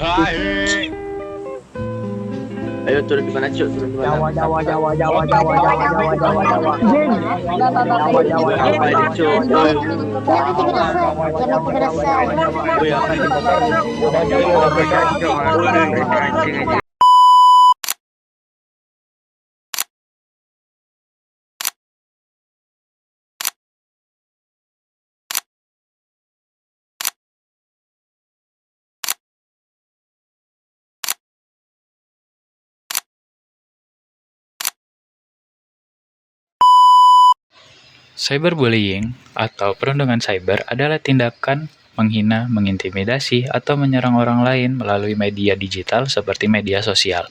Ayo turun di mana, Cuk? Turun di mana? Jawa, Jawa, Bentar, bentar. Jawa, Jawa, Jawa, Jawa, Jawa, Jawa, Jawa. Jin. Jawa, Jawa, Apa Jawa, ini, Jawa, Cuk? Jawa, Woi, Jawa. Jawa, Jawa, Jawa, Jawa, Jawa, Jawa. woi, apa nih? Jawa, Jawa, Jawa, Jawa. Cyberbullying atau perundungan cyber adalah tindakan menghina, mengintimidasi, atau menyerang orang lain melalui media digital seperti media sosial.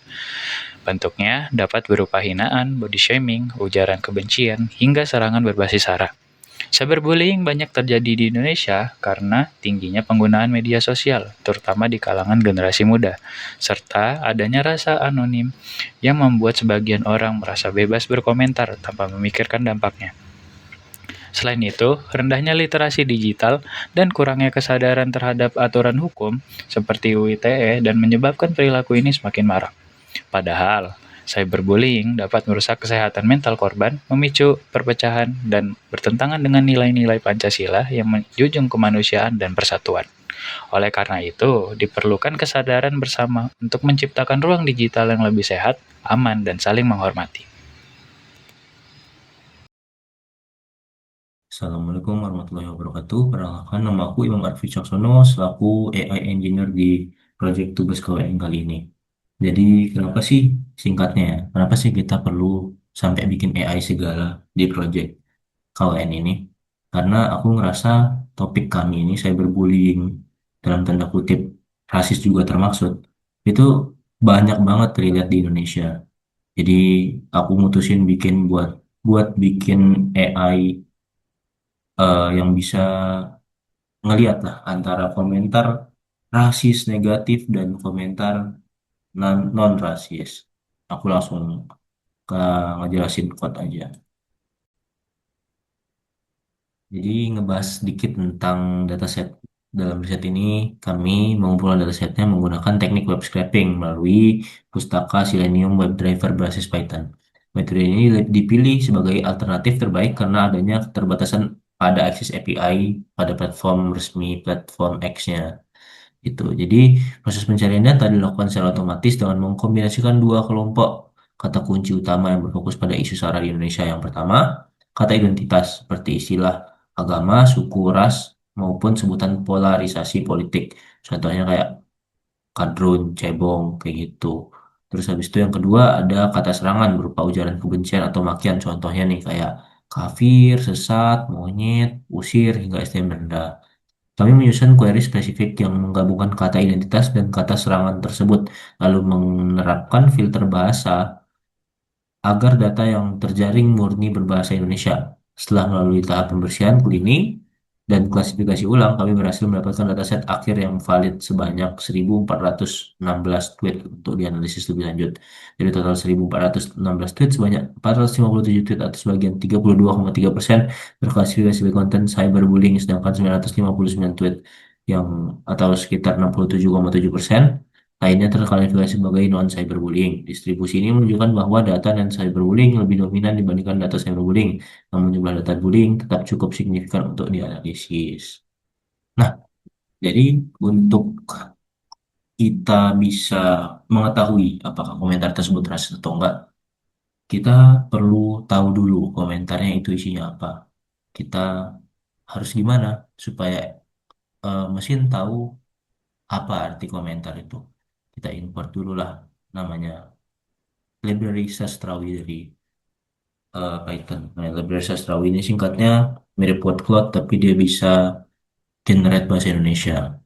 Bentuknya dapat berupa hinaan, body shaming, ujaran kebencian, hingga serangan berbasis sara. Cyberbullying banyak terjadi di Indonesia karena tingginya penggunaan media sosial, terutama di kalangan generasi muda, serta adanya rasa anonim yang membuat sebagian orang merasa bebas berkomentar tanpa memikirkan dampaknya. Selain itu, rendahnya literasi digital dan kurangnya kesadaran terhadap aturan hukum seperti UU ITE dan menyebabkan perilaku ini semakin marak. Padahal, cyberbullying dapat merusak kesehatan mental korban, memicu perpecahan, dan bertentangan dengan nilai-nilai Pancasila yang menjunjung kemanusiaan dan persatuan. Oleh karena itu, diperlukan kesadaran bersama untuk menciptakan ruang digital yang lebih sehat, aman, dan saling menghormati. Assalamualaikum warahmatullahi wabarakatuh. Perkenalkan, nama aku Imam Arfi Caksono selaku AI Engineer di proyek tugas KWN kali ini. Jadi, kenapa sih singkatnya ya? Kenapa sih kita perlu sampai bikin AI segala di proyek KWN ini? Karena aku ngerasa topik kami ini cyberbullying dalam tanda kutip rasis juga termaksud itu banyak banget terlihat di Indonesia. Jadi aku mutusin bikin buat buat bikin AI yang bisa ngeliat lah antara komentar rasis negatif dan komentar non rasis. Aku langsung ke ngejelasin quote aja. Jadi ngebahas sedikit tentang dataset. Dalam riset ini kami mengumpulkan datasetnya menggunakan teknik web scraping melalui pustaka Selenium WebDriver berbasis Python. Metode ini dipilih sebagai alternatif terbaik karena adanya keterbatasan pada akses API pada platform resmi platform X-nya. Itu. Jadi proses pencarian data dilakukan secara otomatis dengan mengkombinasikan dua kelompok kata kunci utama yang berfokus pada isu SARA di Indonesia. Yang pertama, kata identitas seperti istilah agama, suku, ras, maupun sebutan polarisasi politik. Contohnya kayak kadrun, cebong, kayak gitu. Terus habis itu yang kedua ada kata serangan berupa ujaran kebencian atau makian. Contohnya nih kayak kafir, sesat, monyet, usir, hingga STM rendah. Kami menyusun query spesifik yang menggabungkan kata identitas dan kata serangan tersebut, lalu menerapkan filter bahasa agar data yang terjaring murni berbahasa Indonesia. Setelah melalui tahap pembersihan, cleaning, dan klasifikasi ulang, kami berhasil mendapatkan dataset akhir yang valid sebanyak 1.416 tweet untuk dianalisis lebih lanjut. Dari total 1.416 tweet, sebanyak 457 tweet atau sebagian 32,3% berklasifikasi sebagai konten cyberbullying, sedangkan 959 tweet yang atau sekitar 67,7% lainnya terklasifikasi sebagai non-cyberbullying. Distribusi ini menunjukkan bahwa data dan cyberbullying lebih dominan dibandingkan data cyberbullying, namun jumlah data bullying tetap cukup signifikan untuk dianalisis. Nah, jadi untuk kita bisa mengetahui apakah komentar tersebut rasis atau enggak, kita perlu tahu dulu komentarnya itu isinya apa. Kita harus gimana supaya mesin tahu apa arti komentar itu. Kita import dulu lah namanya library sastrawi dari Python. Nah, library sastrawi ini singkatnya mirip word cloud tapi dia bisa generate bahasa Indonesia.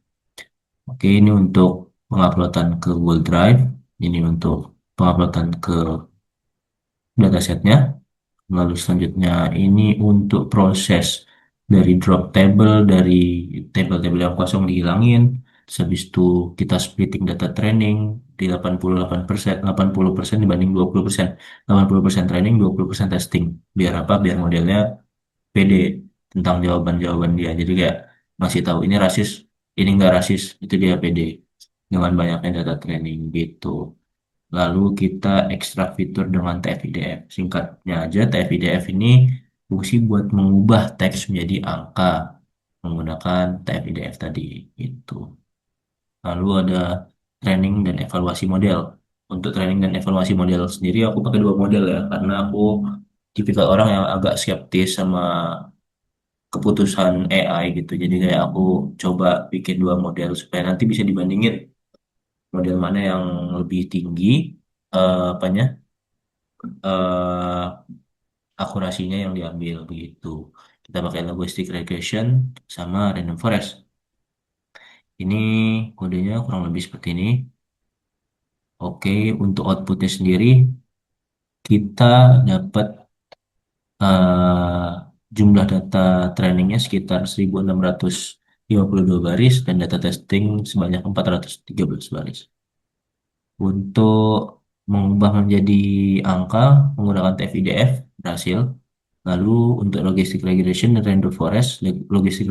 Oke, ini untuk penguploadan ke Google Drive. Ini untuk penguploadan ke datasetnya. Lalu selanjutnya ini untuk proses dari drop table, dari table-table yang kosong dihilangin. Terus habis itu kita splitting data training di 88%, 80% dibanding 20%. 80% training, 20% testing. Biar apa? Biar modelnya pede tentang jawaban-jawaban dia. Jadi kayak masih tahu ini rasis, ini enggak rasis, itu dia pede. dengan banyaknya data training gitu. Lalu kita ekstrak fitur dengan TF-IDF. Singkatnya aja, TF-IDF ini fungsi buat mengubah teks menjadi angka menggunakan TF-IDF tadi itu. Lalu ada training dan evaluasi model. Untuk training dan evaluasi model sendiri aku pakai dua model ya, karena aku tipikal orang yang agak skeptis sama keputusan AI gitu. Jadi kayak aku coba bikin dua model supaya nanti bisa dibandingin model mana yang lebih tinggi apanya eh akurasinya yang diambil begitu. Kita pakai logistic regression sama random forest. Ini kodenya kurang lebih seperti ini. Oke, untuk outputnya sendiri kita dapat jumlah data trainingnya sekitar 1652 baris dan data testing sebanyak 413 baris. Untuk mengubah menjadi angka menggunakan TF-IDF berhasil. Lalu untuk logistic regression dan random forest, logistic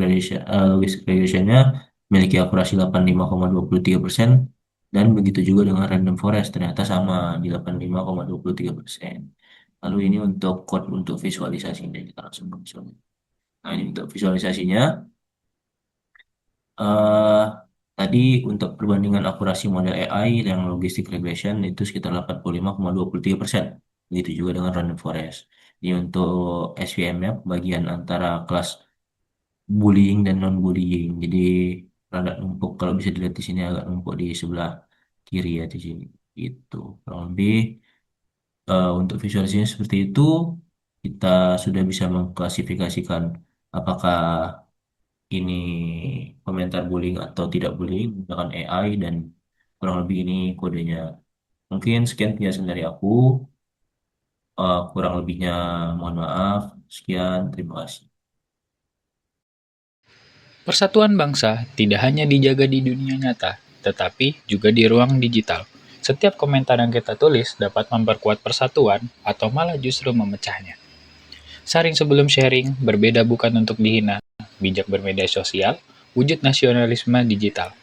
regressionnya memiliki akurasi 85,23% dan begitu juga dengan random forest ternyata sama di 85,23%. Lalu ini untuk code untuk visualisasinya kita langsung ke visualisasi. Nah ini untuk visualisasinya. eh Tadi untuk perbandingan akurasi model AI yang logistic regression itu sekitar 85,23%. Begitu juga dengan random forest. Ini untuk SVM-nya bagian antara kelas bullying dan non bullying. Jadi rada numpuk kalau bisa dilihat di sini agak numpuk di sebelah kiri ya di sini. Itu kurang lebih untuk visualisasinya seperti itu. Kita sudah bisa mengklasifikasikan apakah ini komentar bullying atau tidak bullying menggunakan AI dan kurang lebih ini kodenya. Mungkin sekian penjelasan dari aku. Kurang lebihnya mohon maaf. Sekian, terima kasih. Persatuan bangsa tidak hanya dijaga di dunia nyata, tetapi juga di ruang digital. Setiap komentar yang kita tulis dapat memperkuat persatuan atau malah justru memecahnya. Saring sebelum sharing, berbeda bukan untuk dihina, bijak bermedia sosial, wujud nasionalisme digital.